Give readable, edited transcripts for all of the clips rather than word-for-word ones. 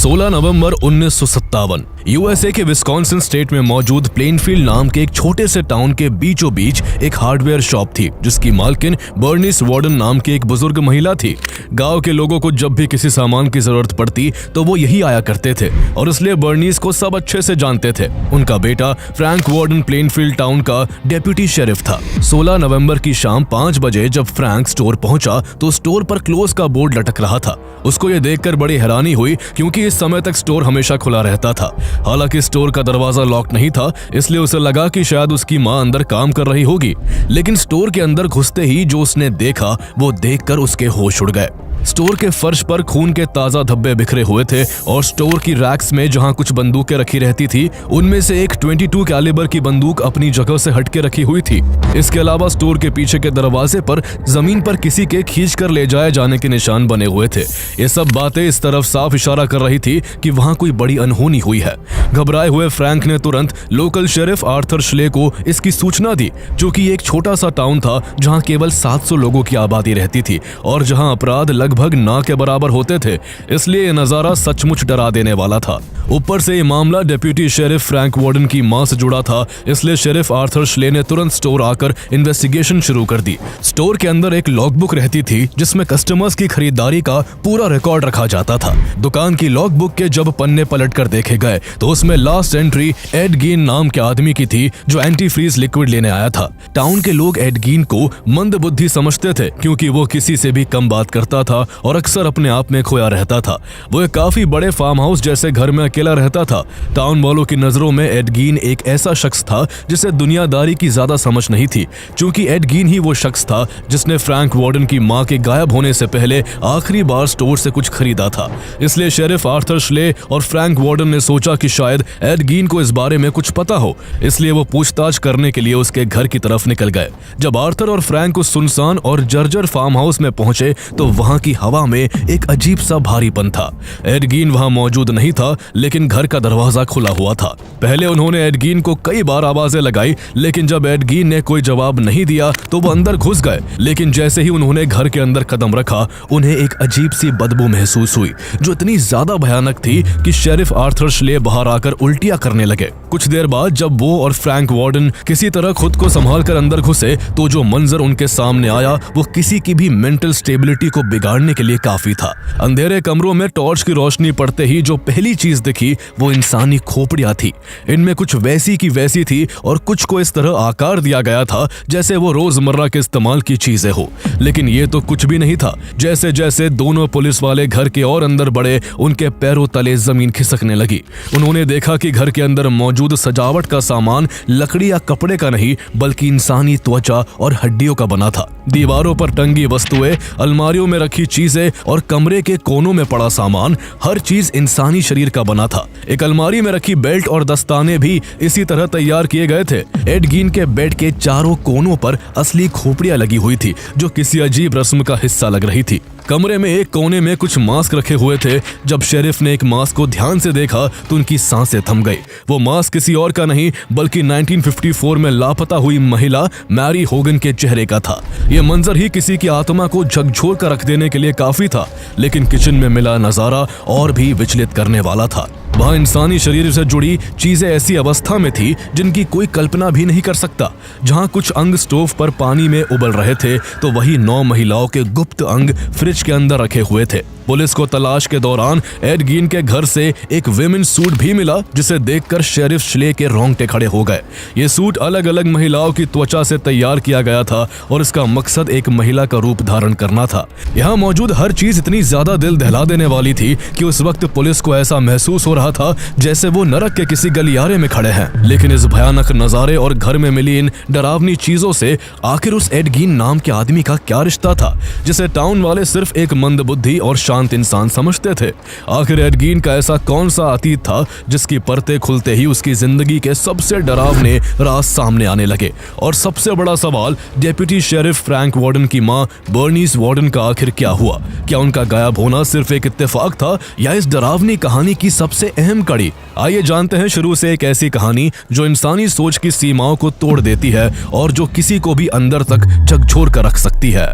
16 नवंबर 1957 USA के Wisconsin state में मौजूद प्लेनफील्ड नाम के एक छोटे से टाउन के बीचों बीच एक हार्डवेयर शॉप थी जिसकी मालकिन बर्निस वार्डन नाम की एक बुजुर्ग महिला थी। गांव के लोगों को जब भी किसी सामान की जरूरत पड़ती तो वो यही आया करते थे और इसलिए बर्निस को सब अच्छे से जानते थे। उनका बेटा फ्रैंक वार्डन प्लेनफील्ड टाउन का डेप्यूटी शेरिफ था। 16 नवंबर की शाम 5 बजे जब फ्रैंक स्टोर पहुंचा तो स्टोर पर क्लोज का बोर्ड लटक रहा था। उसको ये देखकर बड़ी हैरानी हुई क्योंकि इस समय तक स्टोर हमेशा खुला रहता था। हालांकि स्टोर का दरवाजा लॉक नहीं था, इसलिए उसे लगा कि शायद उसकी मां अंदर काम कर रही होगी। लेकिन स्टोर के अंदर घुसते ही जो उसने देखा वो देखकर उसके होश उड़ गए। स्टोर के फर्श पर खून के ताजा धब्बे बिखरे हुए थे और स्टोर की रैक्स में जहां कुछ बंदूकें रखी रहती थी उनमें से एक 22 कैलिबर की बंदूक अपनी जगह से हटके रखी हुई थी। इसके अलावा स्टोर के पीछे के दरवाजे पर जमीन पर किसी के खींच कर ले जाए जाने के निशान बने हुए थे। ये सब बातें इस तरफ साफ इशारा कर रही थी कि वहां कोई बड़ी अनहोनी हुई है। घबराए हुए फ्रैंक ने तुरंत लोकल शेरिफ आर्थर श्ले को इसकी सूचना दी, जो कि एक छोटा सा टाउन था जहां केवल 700 लोगों की आबादी रहती थी और जहां अपराध लगभग ना के बराबर होते थे। इसलिए यह नजारा सचमुच डरा देने वाला था। ऊपर से ये मामला डेप्यूटी शेरिफ फ्रैंक वार्डन की मां से जुड़ा था, इसलिए शेरिफ आर्थर श्ले ने तुरंत स्टोर आकर इन्वेस्टिगेशन शुरू कर दी। स्टोर के अंदर एक लॉगबुक रहती थी जिसमें कस्टमर्स की खरीदारी का पूरा रिकॉर्ड रखा जाता था। दुकान की लॉगबुक के जब पन्ने पलट कर देखे गए तो उसमें लास्ट एंट्री एड गीन नाम के आदमी की थी जो एंटी फ्रीज लिक्विड लेने आया था। टाउन के लोग एड गीन को मंद बुद्धि समझते थे क्योंकि वो किसी से भी कम बात करता था और अक्सर अपने आप में खोया रहता था। वो एक काफी बड़े फार्म हाउस जैसे घर में अकेला रहता था। टाउन वालों की नजरों में एड गीन एक ऐसा शख्स था जिसे दुनियादारी की ज्यादा समझ नहीं थी, क्योंकि एड गीन ही वो शख्स था जिसने फ्रैंक वार्डन की मां के गायब होने से पहले आखिरी बार स्टोर से कुछ खरीदा था। इसलिए शेरिफ आर्थर श्ले और फ्रैंक वार्डन ने सोचा कि शायद एड गीन को इस बारे में कुछ पता हो, इसलिए वो पूछताछ करने के लिए उसके घर की तरफ निकल गए। जब आर्थर और फ्रैंक उस सुनसान और जर्जर फार्म हाउस में पहुंचे तो वहां की हवा में एक अजीब सा भारीपन था। एड गीन वहां मौजूद नहीं था, लेकिन घर का दरवाजा खुला हुआ था। पहले उन्होंने एड गीन को कई बार आवाजें लगाई, लेकिन जब एड गीन ने कोई जवाब नहीं दिया तो वो अंदर घुस गए। लेकिन जैसे ही उन्होंने घर के अंदर कदम रखा उन्हें एक अजीब सी बदबू महसूस हुई जो इतनी ज्यादा भयानक थी कि शेरिफ आर्थर श्ले बाहर आकर उल्टियां करने लगे। कुछ देर बाद जब वो और फ्रैंक वार्डन किसी तरह खुद को संभाल कर अंदर घुसे तो जो मंजर उनके सामने आया वो किसी की भी मेंटल स्टेबिलिटी को बिगाड़ने के लिए काफी था। अंधेरे कमरों में टॉर्च की रोशनी पड़ते ही जो पहली चीज दिखी वो इंसानी खोपड़ियां थी। इनमें कुछ वैसी की वैसी थी और कुछ को इस तरह आकार दिया गया था जैसे वो रोजमर्रा के इस्तेमाल की चीजें हो। लेकिन ये तो कुछ भी नहीं था। जैसे जैसे दोनों पुलिस वाले घर के और अंदर बढ़े उनके पैरों तले जमीन खिसकने लगी। उन्होंने देखा कि घर के अंदर मौजूद सजावट का सामान लकड़ी या कपड़े का नहीं बल्कि इंसानी त्वचा और हड्डियों का बना था। दीवारों पर टंगी वस्तुएं, अलमारियों में रखी चीजें और कमरे के कोनों में पड़ा सामान, हर चीज इंसानी शरीर का बना था। एक अलमारी में रखी बेल्ट और दस्ताने भी इसी तरह तैयार किए गए थे। एड गीन के बेड के चारों कोनों पर असली खोपड़ियां लगी हुई थी जो किसी अजीब रस्म का हिस्सा लग रही थी। कमरे में एक कोने में कुछ मास्क रखे हुए थे। जब शेरिफ ने एक मास्क को ध्यान से देखा तो उनकी सांसें थम गई। वो मास्क किसी और का नहीं बल्कि 1954 में लापता हुई महिला मैरी होगन के चेहरे का था। यह मंजर ही किसी की आत्मा को झकझोर कर रख देने के लिए काफी था। लेकिन किचन में मिला नजारा और भी विचलित करने वाला था। वहां इंसानी शरीर से जुड़ी चीजें ऐसी अवस्था में थी जिनकी कोई कल्पना भी नहीं कर सकता। जहां कुछ अंग स्टोव पर पानी में उबल रहे थे तो वही 9 महिलाओं के गुप्त अंग फ्रिज के अंदर रखे हुए थे। पुलिस को तलाश के दौरान एड गीन के घर से एक विमेन सूट भी मिला जिसे देखकर शेरिफ श्ले के रोंगटे खड़े हो गए। ये सूट अलग अलग महिलाओं की त्वचा से तैयार किया गया था और इसका मकसद एक महिला का रूप धारण करना था। यहाँ मौजूद हर चीज इतनी ज्यादा दिल दहला देने वाली थी कि उस वक्त पुलिस को ऐसा महसूस हो रहा था जैसे वो नरक के किसी गलियारे में खड़े हैं। लेकिन इस भयानक नजारे और घर में मिली इन डरावनी चीजों से आखिर उस एड गीन नाम के आदमी का क्या रिश्ता था जिसे टाउन वाले सिर्फ एक मंदबुद्धि और शांत इंसान समझते थे। आखिर एड गीन का ऐसा कौन सा अतीत था जिसकी परतें खुलते ही उसकी जिंदगी के सबसे डरावने राज सामने आने लगे। और सबसे बड़ा सवाल, डेप्यूटी शेरिफ फ्रैंक वार्डन की मां बर्निस वार्डन का आखिर क्या हुआ? क्या उनका गायब होना सिर्फ एक इत्तेफाक था या इस डरावनी कहानी की सबसे अहम कड़ी? आइए जानते हैं शुरू से एक ऐसी कहानी जो इंसानी सोच की सीमाओं को तोड़ देती है और जो किसी को भी अंदर तक झकझोर कर रख सकती है।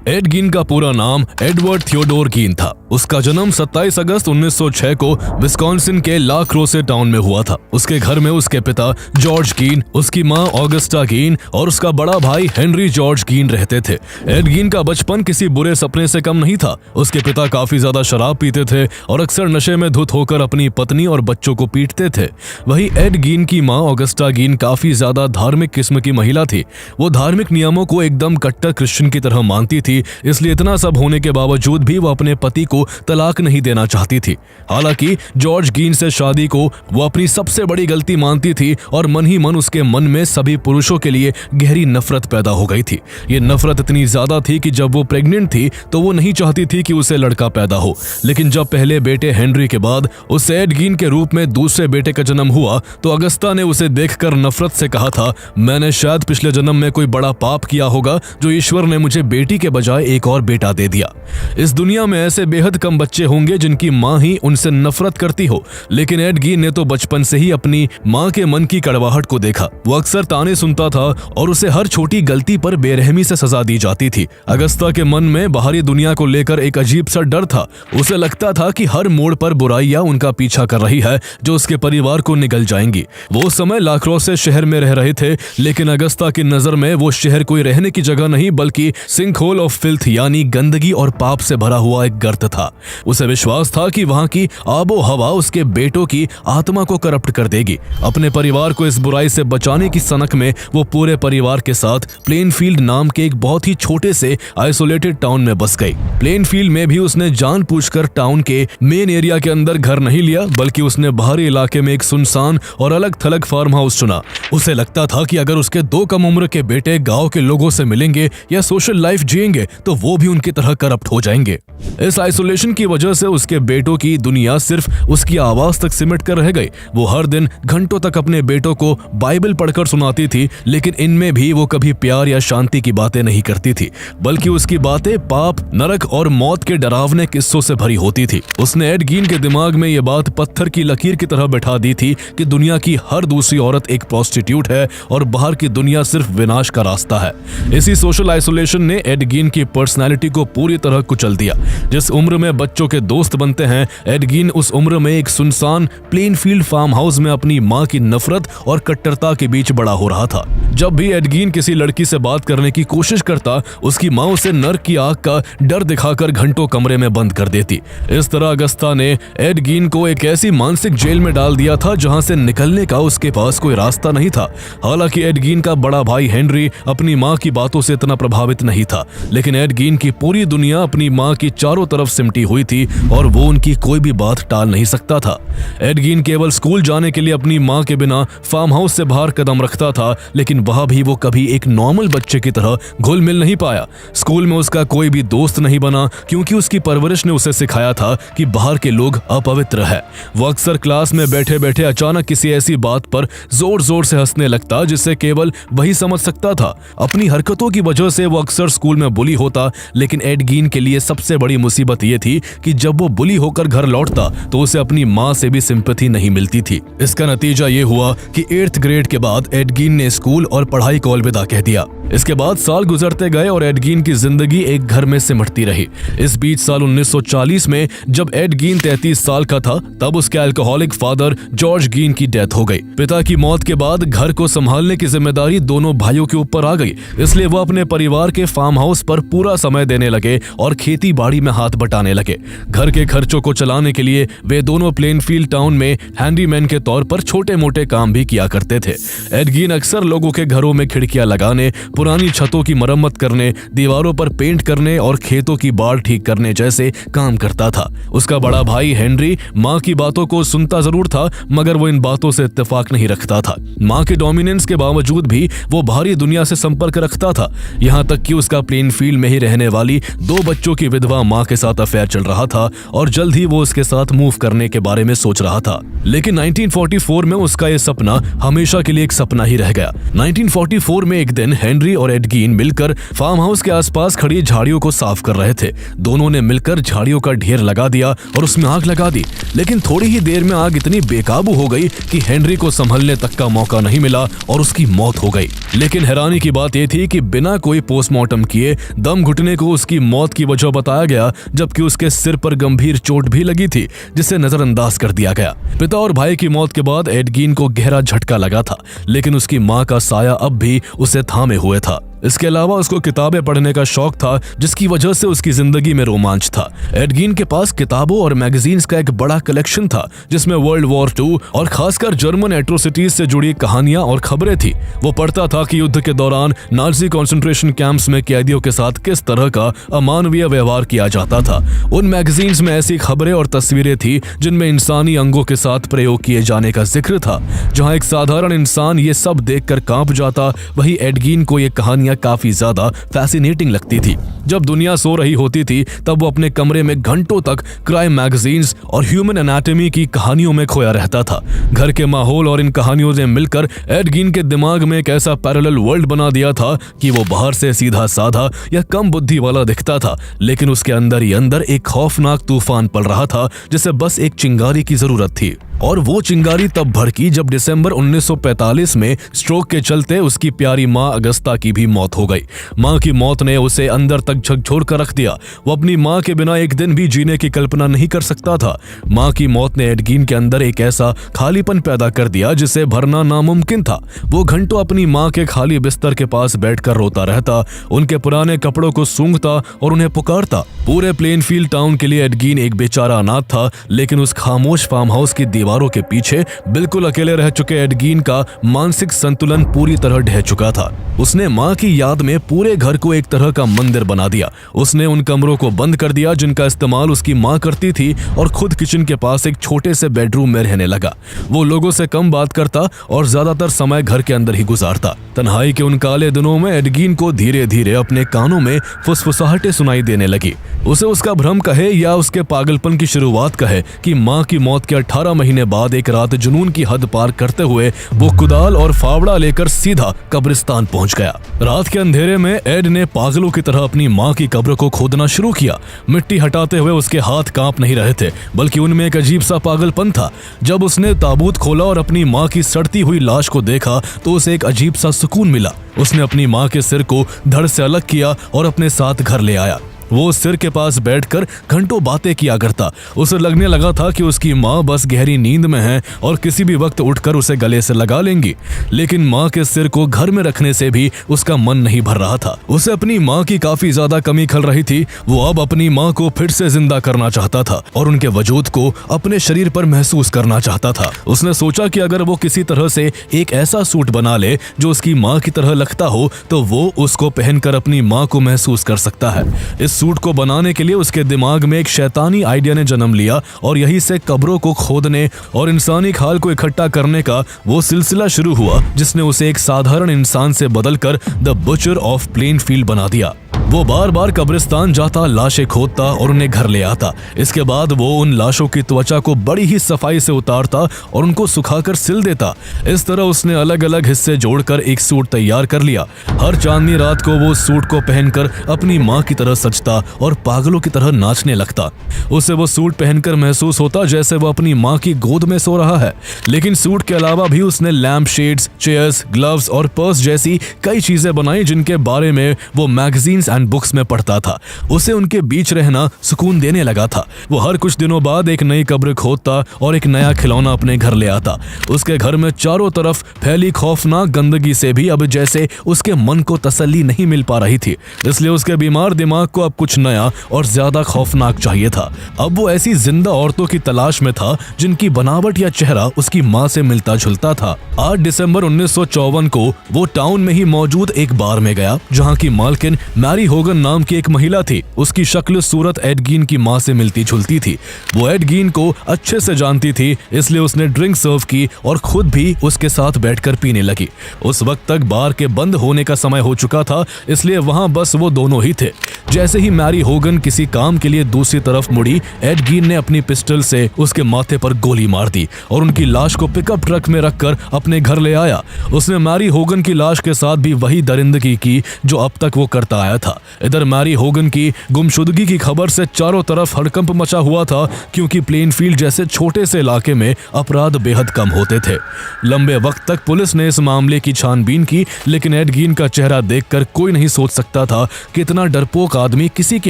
एड गीन का पूरा नाम एडवर्ड थियोडोर गीन था। उसका जन्म 27 अगस्त 1906 को विस्कॉन्सिन के ला क्रोसे टाउन में हुआ था। उसके घर में उसके पिता जॉर्ज गीन, उसकी माँ ऑगस्टा गीन और उसका बड़ा भाई हेनरी जॉर्ज गीन रहते थे। एड गीन का बचपन किसी बुरे सपने से कम नहीं था। उसके पिता काफी ज्यादा शराब पीते थे और अक्सर नशे में धुत होकर अपनी पत्नी और बच्चों को पीटते थे। वही एड गीन की माँ ऑगस्टा गीन काफी ज्यादा धार्मिक किस्म की महिला थी। वो धार्मिक नियमों को एकदम कट्टर क्रिश्चियन की तरह मानती थी, इसलिए इतना सब होने के बावजूद भी वो अपने पति को तलाक नहीं देना चाहती थी। हालांकि जॉर्ज गीन से शादी को वो अपनी सबसे बड़ी गलती मानती थी और मन ही मन उसके मन में सभी पुरुषों के लिए गहरी नफरत पैदा हो गई थी। ये नफरत इतनी ज्यादा थी कि जब वो प्रेग्नेंट थी तो वो नहीं चाहती थी कि उसे लड़का पैदा हो। लेकिन जब पहले बेटे हेनरी के बाद उसे एड गीन के रूप में दूसरे बेटे का जन्म हुआ तो अगस्ता ने उसे देखकर नफरत से कहा था, मैंने शायद पिछले जन्म में कोई बड़ा पाप किया होगा जो ईश्वर ने मुझे बेटी के बजाय एक और बेटा दे दिया। इस दुनिया में ऐसे बेहद कम बच्चे होंगे जिनकी माँ ही उनसे नफरत करती हो, लेकिन एड गीन ने तो बचपन से ही अपनी माँ के मन की कड़वाहट को देखा। वो अक्सर ताने सुनता था और उसे हर छोटी गलती पर बेरहमी से सजा दी जाती थी। अगस्ता के मन में बाहरी दुनिया को लेकर एक अजीब सा डर था। उसे लगता था कि हर मोड़ पर बुराइयां उनका पीछा कर रही है जो उसके परिवार को निगल जाएंगी। वो उस समय ला क्रोसे शहर में रह रहे थे, लेकिन अगस्ता की नजर में वो शहर कोई रहने की जगह नहीं बल्कि सिंक होल ऑफ फिल्थ यानी गंदगी और पाप से भरा हुआ एक गर्त था। उसे विश्वास था कि वहां की आबो हवा उसके बेटों की आत्मा को करप्ट कर देगी। अपने परिवार को इस बुराई से बचाने की सनक में वो पूरे परिवार के साथ प्लेनफील्ड नाम के एक बहुत ही छोटे से आइसोलेटेड टाउन में बस गई। प्लेनफील्ड में भी उसने जानबूझकर टाउन के मेन एरिया के अंदर घर नहीं लिया, बल्कि उसने बाहरी इलाके में एक सुनसान और अलग थलग फार्म हाउस चुना। उसे लगता था कि अगर उसके 2 कम उम्र के बेटे गांव के लोगों से मिलेंगे या सोशल लाइफ जिएंगे तो वो भी उनकी तरह करप्ट हो जाएंगे। इस आइसोलेशन की वजह से उसके बेटों की दुनिया सिर्फ उसकी आवाज तक सिमट कर रह गई। वो हर दिन घंटों तक अपने बेटों को बाइबल पढ़कर सुनाती थी, लेकिन इनमें भी वो कभी प्यार या शांति की बातें नहीं करती थी, बल्कि उसकी बातें पाप, नरक और मौत के डरावने किस्सों से भरी होती थी। उसने एड गीन के दिमाग में ये बात पत्थर की लकीर की तरह बैठा दी थी कि दुनिया की हर दूसरी औरत एक प्रोस्टिट्यूट है और बाहर की दुनिया सिर्फ विनाश का रास्ता है। इसी सोशल आइसोलेशन ने एड गीन की पर्सनैलिटी को पूरी तरह कुचल दिया। जिस उम्र में बच्चों के दोस्त बनते हैं, एड गीन उस उम्र में एक सुनसान प्लेनफील्ड फार्म हाउस में अपनी माँ की नफरत और कट्टरता के बीच बड़ा हो रहा था। जब भी एड गीन किसी लड़की से बात करने की कोशिश करता, उसकी माँ उसे नर्क की आग का डर दिखाकर घंटों कमरे में बंद कर देती। इस तरह अगस्ता ने एड गीन को एक ऐसी मानसिक जेल में डाल दिया था जहां से निकलने का उसके पास कोई रास्ता नहीं था। हालांकि एड गीन का बड़ा भाई हेनरी अपनी माँ की बातों से इतना प्रभावित नहीं था, लेकिन एड गीन की पूरी दुनिया अपनी माँ की चारों तरफ सिमटी हुई थी और वो उनकी कोई भी बात टाल नहीं सकता था। एड गीन केवल स्कूल जाने के लिए अपनी माँ के बिना फार्म हाउस से बाहर कदम रखता था, लेकिन वहां भी वो कभी एक नॉर्मल बच्चे की तरह घुल मिल नहीं पाया। स्कूल में उसका कोई भी दोस्त नहीं बना क्योंकि उसकी परवरिश ने उसे सिखाया था कि बाहर के लोग अपवित्र है। वो अक्सर क्लास में बैठे बैठे अचानक किसी ऐसी बात पर जोर जोर से हंसने लगता जिससे केवल वही समझ सकता था। अपनी हरकतों की वजह से वो अक्सर स्कूल में बुली होता, लेकिन एड गीन के लिए सबसे बड़ी मुसीबत ये थी कि जब वो बुली होकर घर लौटता तो उसे अपनी माँ से भी सिंपैथी नहीं मिलती थी। इसका नतीजा ये हुआ कि 8th ग्रेड के बाद एड गीन ने स्कूल और पढ़ाई को अलविदा कह दिया। इसके बाद साल गुजरते गए और एड गीन की जिंदगी एक घर में सिमटती रही। इस बीच साल 1940 में जब एड गीन 33 साल का था, तब उसके अल्कोहलिक फादर जॉर्ज गीन की डेथ हो गई। पिता की मौत के बाद घर को संभालने की जिम्मेदारी दोनों भाइयों के ऊपर आ गई, इसलिए वो अपने परिवार के फार्म हाउस पर पूरा समय देने लगे और खेती बाड़ी में हाथ बटाने लगे। घर के खर्चों को चलाने के लिए वे दोनों प्लेनफील्ड टाउन में हैंडीमैन के तौर पर छोटे मोटे काम भी किया करते थे। एड गीन अक्सर लोगों के घरों में खिड़कियां लगाने, पुरानी छतों की मरम्मत करने, दीवारों पर पेंट करने और खेतों की बाड़ ठीक करने जैसे काम करता था। उसका बड़ा भाई हेनरी माँ की बातों को सुनता जरूर था, मगर वो इन बातों से इत्तेफाक नहीं रखता था। माँ के डोमिनेंस के बावजूद भी वो बाहरी दुनिया से संपर्क रखता था, यहाँ तक कि उसका प्लेनफील्ड में ही रहने वाली 2 बच्चों की विधवा माँ के साथ अफेयर चल रहा था और जल्द ही वो उसके साथ मूव करने के बारे में सोच रहा था। लेकिन 1944 में उसका ये सपना हमेशा के लिए एक सपना ही रह गया। 1944 में एक दिन हेनरी और एड गीन मिलकर फार्म हाउस के आसपास खड़ी झाड़ियों को साफ कर रहे थे। दोनों ने मिलकर झाड़ियों का ढेर लगा दिया और उसमें आग लगा दी, लेकिन थोड़ी ही देर में आग इतनी बेकाबू हो गई कि हेनरी को संभलने तक का मौका नहीं मिला और उसकी मौत हो गई। लेकिन हैरानी की बात यह थी कि बिना कोई पोस्टमार्टम किए दम घुटने को उसकी मौत की वजह बताया गया, जबकि उसके सिर पर गंभीर चोट भी लगी थी जिसे नजरअंदाज कर दिया गया। पिता और भाई की मौत के बाद एड गीन को गहरा झटका लगा था, लेकिन उसकी मां का साया अब भी उसे थामे हुए था। इसके अलावा उसको किताबें पढ़ने का शौक था, जिसकी वजह से उसकी जिंदगी में रोमांच था। एड गीन के पास किताबों और मैगजीन्स का एक बड़ा कलेक्शन था, जिसमें वर्ल्ड वॉर 2 और खासकर जर्मन एट्रोसिटीज से जुड़ी कहानियां और खबरें थी। वो पढ़ता था कि युद्ध के दौरान नाजी कंसंट्रेशन कैंप्स में कैदियों के साथ किस तरह का अमानवीय व्यवहार किया जाता था। उन मैगजीन्स में ऐसी खबरें और तस्वीरें थी जिनमें इंसानी अंगों के साथ प्रयोग किए जाने का जिक्र था। जहां एक साधारण इंसान ये सब देखकर कांप जाता, वहीं एड गीन को ये कहानियां काफी ज्यादा फैसिनेटिंग लगती थी। जब दुनिया सो रही होती थी, तब वो अपने कमरे में घंटों तक क्राइम मैगजीन्स और ह्यूमन एनाटॉमी की कहानियों में खोया रहता था। घर के माहौल और इन कहानियों ने मिलकर एड गीन के दिमाग में एक ऐसा पैरेलल वर्ल्ड बना दिया था कि वो बाहर से सीधा साधा या कम बुद्धि वाला दिखता था, लेकिन उसके अंदर ही अंदर एक खौफनाक तूफान पल रहा था, जिसे बस एक चिंगारी की जरूरत थी। और वो चिंगारी तब भड़की जब दिसंबर 1945 में स्ट्रोक के चलते उसकी प्यारी मां अगस्ता की भी मौत हो गई। मां की मौत ने उसे अंदर तक झकझोर कर रख दिया। वो अपनी मां के बिना एक दिन भी जीने की कल्पना नहीं कर सकता था। मां की मौत ने एड गीन के अंदर एक ऐसा खालीपन पैदा कर दिया जिसे भरना नामुमकिन था। वो घंटों अपनी मां के खाली बिस्तर के पास बैठकर रोता रहता, उनके पुराने कपड़ों को सूंघता और उन्हें पुकारता। पूरे प्लेनफील्ड टाउन के लिए एड गीन एक बेचारा अनाथ था, लेकिन उस खामोश फार्म हाउस की दीवारों के पीछे बिल्कुल अकेले रह चुके एड गीन का मानसिक संतुलन पूरी तरह ढह चुका था। उसने मां की याद में पूरे घर को एक तरह का मंदिर बना दिया। उसने उन कमरों को बंद कर दिया जिनका इस्तेमाल उसकी मां करती थी, और खुद किचन के पास एक छोटे से बेडरूम में रहने लगा। वो लोगों से कम बात करता और ज्यादातर समय घर के अंदर ही गुजारता। तन्हाई के उन काले दिनों में एड गीन को धीरे धीरे अपने कानों में फुसफुसाहटें सुनाई देने लगी। उसे उसका भ्रम कहे या उसके पागलपन की शुरुआत कहे कि मां की मौत के 18 महीने बाद एक रात जुनून की हद पार करते हुए वो कुदाल और फावड़ा लेकर सीधा कब्रिस्तान पहुंच गया। रात के अंधेरे में एड ने पागलों की तरह अपनी मां की कब्र को खोदना शुरू किया। मिट्टी हटाते हुए उसके हाथ कांप नहीं रहे थे, बल्कि उनमें एक अजीब सा पागलपन था। जब उसने ताबूत खोला और अपनी मां की सड़ती हुई लाश को देखा, तो उसे एक अजीब सा सुकून मिला। उसने अपनी मां के सिर को धड़ से अलग किया और अपने साथ घर ले आया। वो सिर के पास बैठकर घंटों बातें किया करता। उसे लगने लगा था कि उसकी माँ बस गहरी नींद में है और किसी भी वक्त उठकर उसे गले से लगा लेंगी। लेकिन माँ के सिर को घर में रखने से भी उसका मन नहीं भर रहा था। उसे अपनी माँ की काफी ज्यादा कमी खल रही थी। वो अब अपनी माँ को फिर से जिंदा करना चाहता था और उनके वजूद को अपने शरीर पर महसूस करना चाहता था। उसने सोचा कि अगर वो किसी तरह से एक ऐसा सूट बना ले जो उसकी माँ की तरह लगता हो, तो वो उसको पहनकर अपनी माँ को महसूस कर सकता है। इस सूट को बनाने के लिए उसके दिमाग में एक शैतानी आइडिया ने जन्म लिया, और यहीं से कब्रों को खोदने और इंसानी खाल को इकट्ठा करने का वो सिलसिला शुरू हुआ, जिसने उसे एक साधारण इंसान से बदलकर द बुचर ऑफ प्लेनफील्ड बना दिया। वो बार बार कब्रिस्तान जाता, लाशें खोदता और उन्हें घर ले आता। इसके बाद वो उन लाशों की त्वचा को बड़ी ही सफाई से उतारता और उनको सुखाकर सिल देता। इस तरह उसने अलग अलग हिस्से जोड़कर एक सूट तैयार कर लिया। हर चांदनी रात को वो सूट को पहनकर अपनी माँ की तरह सजता और पागलों की तरह नाचने लगता। उसे वो सूट पहनकर महसूस होता जैसे वो अपनी माँ की गोद में सो रहा है। लेकिन सूट के अलावा भी उसने लैम्प शेड्स, चेयर्स, ग्लव्स और पर्स जैसी कई चीजें बनाई जिनके बारे में वो मैगजीन्स एंड बुक्स में पढ़ता था। उसे उनके बीच रहना सुकून देने लगा था। वो हर कुछ दिनों बाद एक नई कब्र खोदता और एक नया खिलौना अपने घर ले आता। उसके घर में चारों तरफ फैली खौफनाक गंदगी से भी अब जैसे उसके मन को तसल्ली नहीं मिल पा रही थी। इसलिए उसके बीमार दिमाग को अब कुछ नया और ज्यादा खौफनाक चाहिए था। अब वो ऐसी जिंदा औरतों की तलाश में था जिनकी बनावट या चेहरा उसकी माँ से मिलता जुलता था। 8 दिसंबर 1954 को वो टाउन में ही मौजूद एक बार में गया, जहाँ की मालकिन मैरी होगन नाम की एक महिला थी। उसकी शक्ल सूरत एड गीन की मां से मिलती जुलती थी। वो एड गीन को अच्छे से जानती थी, इसलिए उसने ड्रिंक सर्व की और खुद भी उसके साथ बैठकर पीने लगी। उस वक्त तक बार के बंद होने का समय हो चुका था, इसलिए वहां बस वो दोनों ही थे। जैसे ही मैरी होगन किसी काम के लिए दूसरी तरफ मुड़ी, एड गीन ने अपनी पिस्टल से उसके माथे पर गोली मार दी और उनकी लाश को पिकअप ट्रक में रखकर अपने घर ले आया। उसने मैरी होगन की लाश के साथ भी वही दरिंदगी की जो अब तक वो करता आया था। इधर मैरी होगन की गुमशुदगी की खबर से चारों तरफ हड़कंप मचा हुआ था, क्योंकि प्लेनफील्ड जैसे छोटे से इलाके में अपराध बेहद कम होते थे। लंबे वक्त तक पुलिस ने इस मामले की छानबीन की, लेकिन एड गीन का चेहरा देखकर कोई नहीं सोच सकता था कि इतना डरपोक आदमी किसी की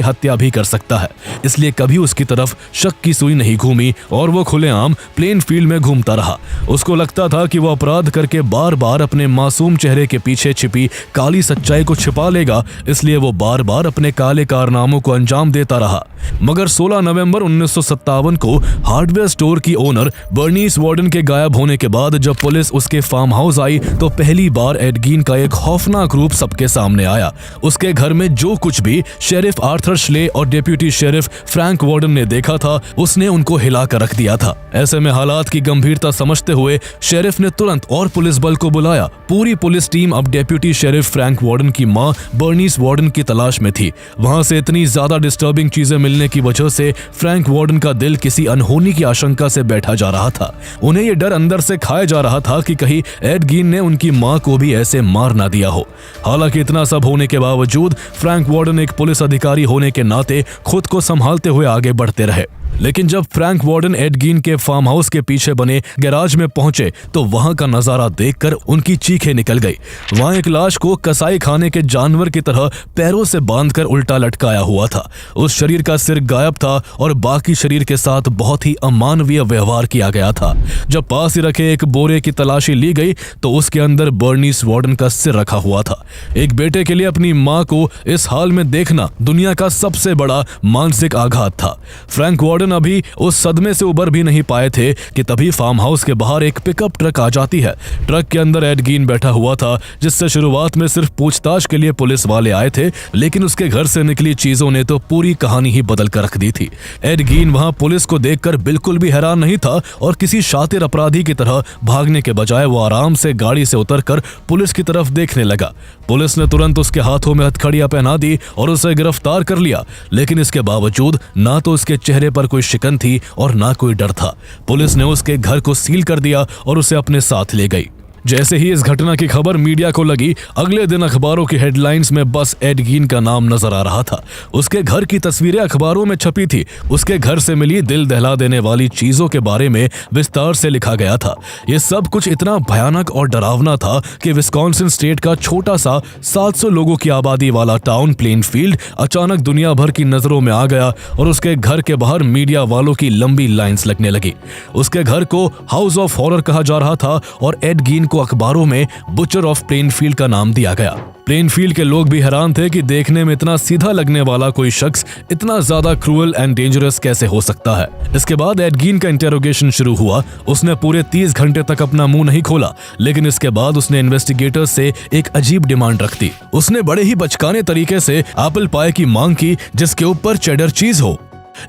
हत्या भी कर सकता है। इसलिए कभी उसकी तरफ शक की सुई नहीं घूमी और वो खुलेआम प्लेनफील्ड में घूमता रहा। उसको लगता था कि वो अपराध करके बार बार अपने मासूम चेहरे के पीछे छिपी काली सच्चाई को छिपा लेगा, इसलिए वो बार बार अपने काले कारनामों को अंजाम देता रहा। मगर 16 नवंबर 1957 को हार्डवेयर स्टोर की ओनर बर्नीस वार्डन के गायब होने के बाद जब पुलिस उसके फार्म हाउस आई तो पहली बार एड गीन का एक खौफनाक रूप सबके सामने आया। उसके घर में जो कुछ भी शेरिफ आर्थर श्ले और डेप्यूटी शेरिफ फ्रैंक वार्डन ने देखा था, उसने उनको हिला कर रख दिया था। ऐसे में हालात की गंभीरता समझते हुए शेरिफ ने तुरंत और पुलिस बल को बुलाया। पूरी पुलिस टीम अब डेप्यूटी शेरिफ फ्रैंक वार्डन की मां बर्नीस वार्डन की तलाश में थी। वहां से इतनी ज्यादा डिस्टर्बिंग चीजें मिलने की वजह से फ्रैंक वार्डन का दिल किसी अनहोनी की आशंका से बैठा जा रहा था। उन्हें यह डर अंदर से खाया जा रहा था कि कहीं एड गीन ने उनकी मां को भी ऐसे मार ना दिया हो। हालांकि इतना सब होने के बावजूद फ्रैंक वार्डन एक पुलिस अधिकारी होने के नाते खुद को संभालते हुए आगे बढ़ते रहे। लेकिन जब फ्रैंक वार्डन एड गीन के फार्म हाउस के पीछे बने गैराज में पहुंचे तो वहां का नजारा देखकर उनकी चीखें निकल गई। वहां एक लाश को कसाई खाने के जानवर की तरह पैरों से बांधकर उल्टा लटकाया हुआ था। उस शरीर का सिर गायब था और बाकी शरीर के साथ बहुत ही अमानवीय व्यवहार किया गया था। जब पास ही रखे एक बोरे की तलाशी ली गई तो उसके अंदर बर्नीस वार्डन का सिर रखा हुआ था। एक बेटे के लिए अपनी मां को इस हाल में देखना दुनिया का सबसे बड़ा मानसिक आघात था। फ्रैंक वार्डन अभी उस सदमे से उबर भी नहीं पाए थे कि तभी फार्म हाउस के बाहर एक पिकअप ट्रक आ जाती है। ट्रक के अंदर एड गीन बैठा हुआ था, जिससे शुरुआत में सिर्फ पूछताछ के लिए पुलिस वाले आए थे, लेकिन उसके घर से निकली चीजों ने तो पूरी कहानी ही बदल कर रख दी थी। एड गीन वहां पुलिस को देखकर बिल्कुल भी हैरान नहीं था और किसी शातिर अपराधी की तरह भागने के बजाय वो आराम से गाड़ी से उतरकर पुलिस की तरफ देखने लगा। पुलिस ने तुरंत उसके हाथों में हथकड़ियां पहना दी और उसे गिरफ्तार कर लिया, लेकिन इसके बावजूद ना तो उसके चेहरे पर कोई शिकन थी और ना कोई डर था। पुलिस ने उसके घर को सील कर दिया और उसे अपने साथ ले गई। जैसे ही इस घटना की खबर मीडिया को लगी, अगले दिन अखबारों की हेडलाइंस में बस एड गीन का नाम नजर आ रहा था। उसके घर की तस्वीरें अखबारों में छपी थी। उसके घर से मिली दिल दहला देने वाली चीजों के बारे में विस्तार से लिखा गया था। यह सब कुछ इतना भयानक और डरावना था कि विस्कॉन्सिन स्टेट का छोटा सा 700 लोगों की आबादी वाला टाउन प्लेनफील्ड अचानक दुनिया भर की नजरों में आ गया और उसके घर के बाहर मीडिया वालों की लंबी लाइंस लगने लगी। उसके घर को हाउस ऑफ हॉरर कहा जा रहा था और एड गीन को अखबारों में बुचर ऑफ प्लेनफील्ड का नाम दिया गया। प्लेनफील्ड के लोग भी हैरान थे कि देखने में इतना सीधा लगने वाला कोई शख्स इतना ज्यादा क्रूअल एंड डेंजरस कैसे हो सकता है। इसके बाद एड गीन का इंटेरोगेशन शुरू हुआ। उसने पूरे 30 घंटे तक अपना मुंह नहीं खोला, लेकिन इसके बाद उसने इन्वेस्टिगेटर्स से एक अजीब डिमांड रख दी। उसने बड़े ही बचकाने तरीके से एप्पल पाई की मांग की जिसके ऊपर चेडर चीज हो।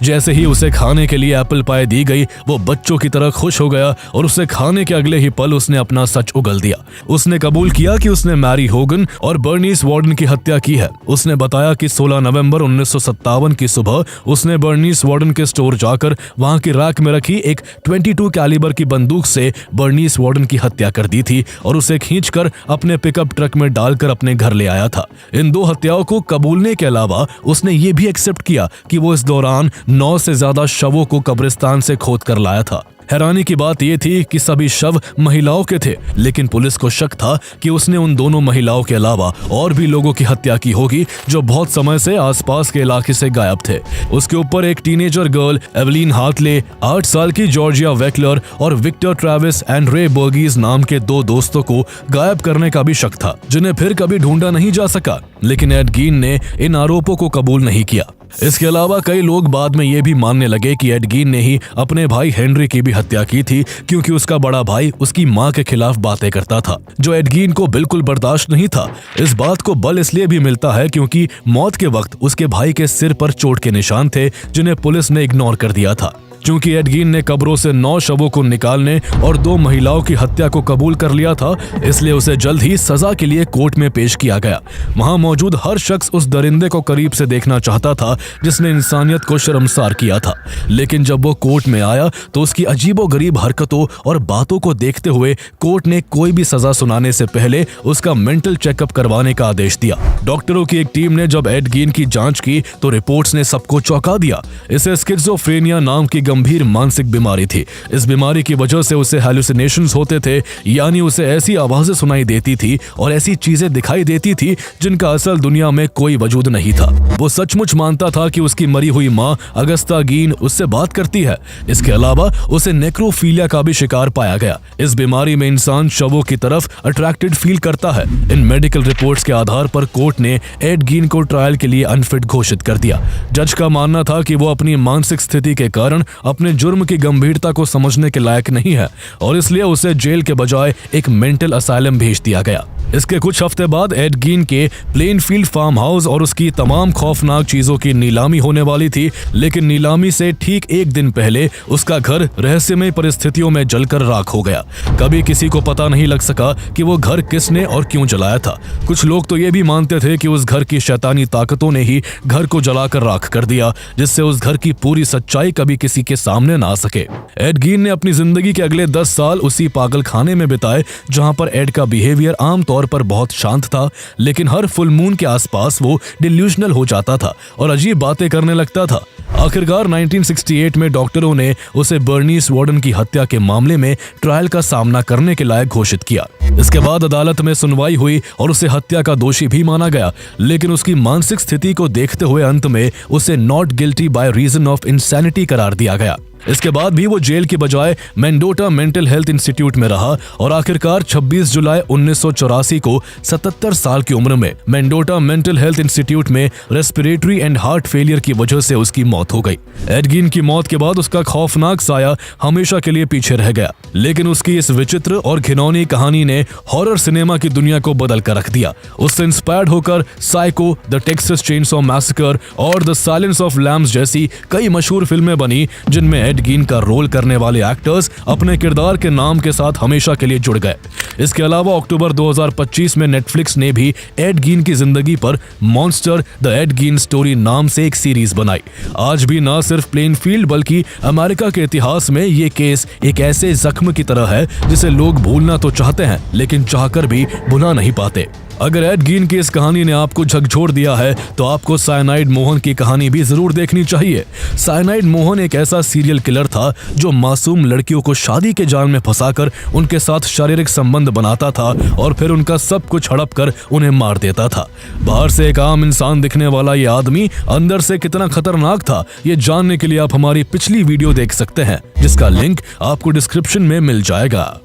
जैसे ही उसे खाने के लिए एप्पल पाई दी गई, वो बच्चों की तरह खुश हो गया और उसे खाने के अगले ही पल उसने अपना सच उगल दिया। उसने कबूल किया कि उसने मैरी होगन और बर्नीस वार्डन की हत्या की है। उसने बताया कि 16 नवंबर 1957 की सुबह उसने बर्नीस वार्डन के स्टोर जाकर वहां की रैक में रखी एक 22 कैलिबर की बंदूक से बर्नीस वार्डन की हत्या कर दी थी और उसे खींचकर अपने पिकअप ट्रक में डालकर अपने घर ले आया था। इन दो हत्याओं को कबूलने के अलावा उसने ये भी एक्सेप्ट किया कि वो इस दौरान 9 से ज्यादा शवों को कब्रिस्तान से खोद कर लाया था। हैरानी की बात यह थी कि सभी शव महिलाओं के थे, लेकिन पुलिस को शक था कि उसने उन दोनों महिलाओं के अलावा और भी लोगों की हत्या की होगी जो बहुत समय से आसपास के इलाके से गायब थे। उसके ऊपर एक टीनेजर गर्ल एवलिन हार्टले, 8 साल की जॉर्जिया वेकलर और विक्टर ट्रेविस एंड रे बर्गीज नाम के 2 दोस्तों को गायब करने का भी शक था, जिन्हें फिर कभी ढूंढा नहीं जा सका। लेकिन एड गीन ने इन आरोपों को कबूल नहीं किया। इसके अलावा कई लोग बाद में ये भी मानने लगे कि एड गीन ने ही अपने भाई हेनरी की भी हत्या की थी, क्योंकि उसका बड़ा भाई उसकी मां के खिलाफ बातें करता था, जो एड गीन को बिल्कुल बर्दाश्त नहीं था। इस बात को बल इसलिए भी मिलता है क्योंकि मौत के वक्त उसके भाई के सिर पर चोट के निशान थे, जिन्हें पुलिस ने इग्नोर कर दिया था। चूंकि एड गीन ने कब्रों से 9 शवों को निकालने और 2 महिलाओं की हत्या को कबूल कर लिया था, इसलिए उसे जल्द ही सजा के लिए कोर्ट में पेश किया गया। वहां मौजूद हर शख्स उस दरिंदे को करीब से देखना चाहता था जिसने इंसानियत को शर्मसार किया था, लेकिन जब वो कोर्ट में आया तो उसकी अजीबोगरीब हरकतों और बातों को देखते हुए कोर्ट ने कोई भी सजा सुनाने से पहले उसका मेंटल चेकअप करवाने का आदेश दिया। डॉक्टरों की एक टीम ने जब एड गीन की जांच की तो रिपोर्ट्स ने सबको चौंका दिया। इसे स्किज़ोफ्रेनिया नाम की गंभीर मानसिक बीमारी थी। इस बीमारी की वजह से उसे हैलुसिनेशंस होते थे, यानी उसे ऐसी आवाजें सुनाई देती थी और ऐसी चीजें दिखाई देती थी जिनका असल दुनिया में कोई वजूद नहीं था। वो सचमुच मानता था कि उसकी मरी हुई माँ अगस्ता गीन उससे बात करती है। इसके अलावा उसे नेक्रोफीलिया का भी शिकार पाया गया। इस बीमारी में इंसान शवों की तरफ अट्रैक्टेड फील करता है। इन मेडिकल रिपोर्ट्स के आधार पर कोर्ट ने एड गीन को ट्रायल के लिए अनफिट घोषित कर दिया। जज का मानना था कि वो अपनी मानसिक स्थिति के कारण अपने जुर्म की गंभीरता को समझने के लायक नहीं है और इसलिए उसे जेल के बजाय एक मेंटल असाइलम भेज दिया गया। इसके कुछ हफ्ते बाद एड गीन के प्लेनफील्ड फार्म हाउस और उसकी तमाम खौफनाक चीजों की नीलामी होने वाली थी, लेकिन नीलामी से ठीक एक दिन पहले उसका घर रहस्यमय परिस्थितियों में जलकर राख हो गया। कभी किसी को पता नहीं लग सका कि वो घर किसने और क्यों जलाया था। कुछ लोग तो ये भी मानते थे कि उस घर की शैतानी ताकतों ने ही घर को जलाकर राख कर दिया, जिससे उस घर की पूरी सच्चाई कभी किसी के सामने ना आ सके। एड गीन ने अपनी जिंदगी के अगले 10 साल उसी पागल खाने में बिताए जहां पर एड का बिहेवियर आमतौर पर बहुत शांत था, लेकिन हर फुल मून के आसपास वो डिल्यूजनल हो जाता था और अजीब बातें करने लगता था। आखिरकार 1968 में डॉक्टरों ने उसे बर्नीस वार्डन की हत्या के मामले में ट्रायल का सामना करने के लायक घोषित किया। इसके बाद अदालत में सुनवाई हुई और उसे हत्या का दोषी भी माना गया, लेकिन उसकी मानसिक स्थिति को देखते हुए अंत में उसे not guilty by reason of insanity करार दिया गया। इसके बाद भी वो जेल के बजाय मेंडोटा मेंटल हेल्थ इंस्टीट्यूट में रहा और आखिरकार 26 जुलाई 1984 को 77 साल की उम्र में मेंडोटा मेंटल हेल्थ इंस्टीट्यूट में रेस्पिरेटरी एंड हार्ट फेलियर की वजह से उसकी मौत हो गई। एड गीन की मौत के बाद उसका खौफनाक साया हमेशा के लिए पीछे रह गया, लेकिन उसकी इस विचित्र और घिनौनी कहानी ने हॉरर सिनेमा की दुनिया को बदल कर रख दिया। उससे इंस्पायर्ड होकर psycho, the Texas chainsaw massacre और द साइलेंस ऑफ लैम्स जैसी कई मशहूर फिल्में बनी, जिनमें एड गीन का रोल करने वाले एक्टर्स अपने किरदार के नाम के साथ हमेशा के लिए जुड़ गए। इसके अलावा अक्टूबर 2025 में नेटफ्लिक्स ने भी एड गीन की जिंदगी पर मॉन्स्टर द एड गीन स्टोरी नाम से एक सीरीज बनाई। आज भी न सिर्फ प्लेनफील्ड बल्कि अमेरिका के इतिहास में ये केस एक ऐसे जख्म की तरह है जिसे लोग भूलना तो चाहते हैं, लेकिन चाहकर भी भुला नहीं पाते। अगर एड गीन की इस कहानी ने आपको झकझोर दिया है तो आपको साइनाइड मोहन की कहानी भी जरूर देखनी चाहिए। साइनाइड मोहन एक ऐसा सीरियल किलर था जो मासूम लड़कियों को शादी के जाल में फंसाकर उनके साथ शारीरिक संबंध बनाता था और फिर उनका सब कुछ हड़प कर उन्हें मार देता था। बाहर से एक आम इंसान दिखने वाला ये आदमी अंदर से कितना खतरनाक था, ये जानने के लिए आप हमारी पिछली वीडियो देख सकते हैं, जिसका लिंक आपको डिस्क्रिप्शन में मिल जाएगा।